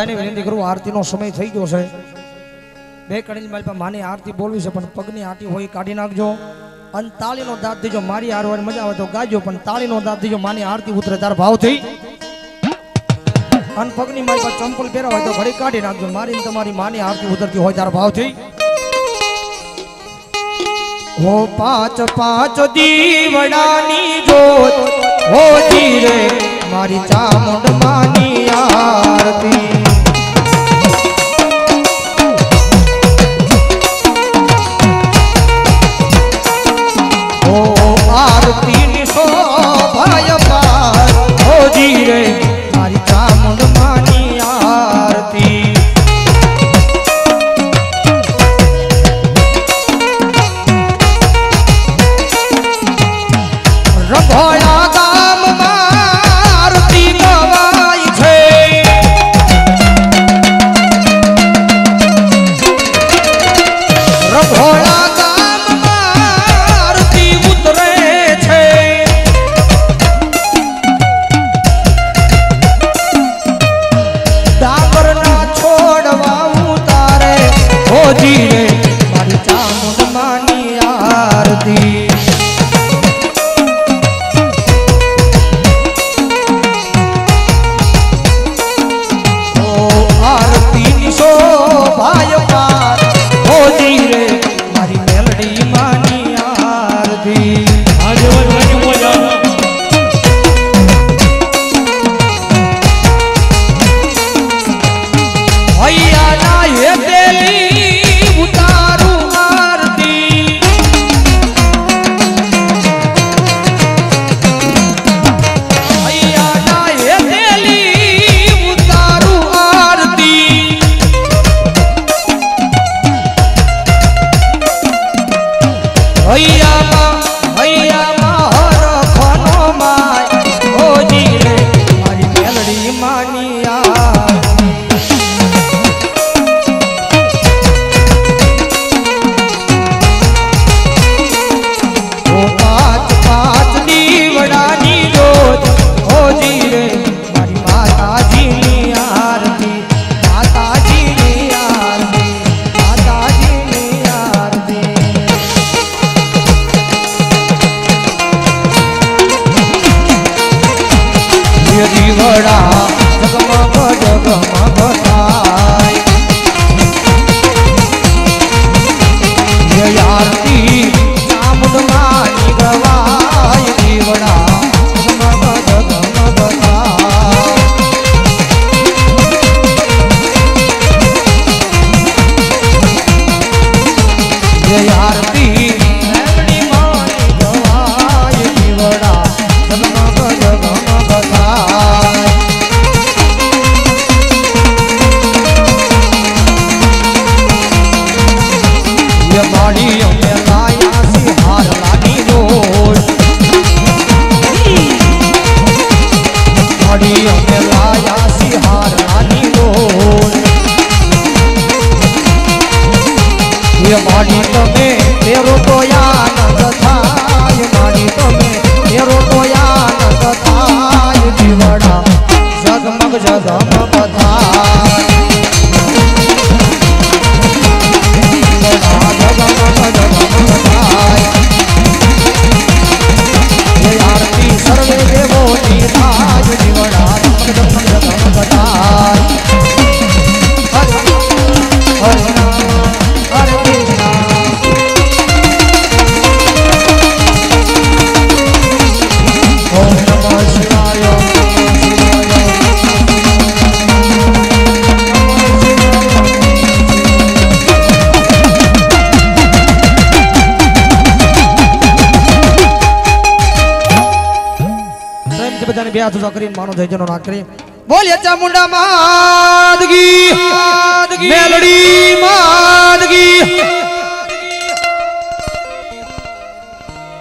બધાને વિનંતી કરું આરતીનો સમય થઈ ગયો છે બે કડીની મારી પાસે માની આરતી બોલવી છે પણ પગની આરતી હોય કાઢી નાખજો અને તાળીનો દાંત દીજો મારી હારવાની મજા આવે તો ગાજો પણ તાળીનો દાંત દીજો માની આરતી ઉતરે તાર ભાવ થઈ અને પગની મારી પાસે ચંપલ પહેરા હોય તો ઘડી કાઢી નાખજો મારી તમારી માની આરતી ઉતરતી હોય તાર ભાવ થઈ હો પાંચ પાંચ દીવડાની જોત હો જીરે મારી ચામુંડ માની આરતી હો આરતી ની શોભાય પાર હો જીરે મારી ચામુંડ માની આરતી રઘોડા ગામમાં આરતી ગવાય છે રઘોડા ગામમાં આરતી ઉતરે છે ડાબરના છોડવા ઉતારે હોજી રે મારી ચામુંડ માની આરતી ભાઈ પાર હોજી રે મારી મેલડી માની આરતી આજે વજવાની મોજા હૈયા ના હેતેલી ઉતારું આરતી હૈયા ના હેતેલી ઉતારું આરતી હૈયામાં હરખનો માય હોજી રે મારી મેલડી માની પાંચ પાંચ દીવડાની જોત હોજી રે મારી માતાજીની આરતી માતાજીની આરતી માતાજીની આરતી દીવડા જગમગ જગમગ થાય આરતી ચામુંડ માની ગવાય દીવડા જગમગ જગમગ થાય આરતી મેલડી માની ગવાય દીવડા જગમગ જગમગ માડી અમે લાયા સી હાર લાની રોજ માડી અમે લાયા સી હાર લાની રોજ એ માડી તમે તેરો તો આનંદ થાય માડી તમે તેરો તો આનંદ થાય દીવડા જગમગ જગમગ થાય आरती सर्वे देवो की ताज जीवड़ा हरे हरे हरे ओम नमः शिवाय બધાને બે હાથ ઊંચા કરીને માનો જય જનો નાક કરી બોલ્યા ચામુંડા માદગી મેલડી માદગી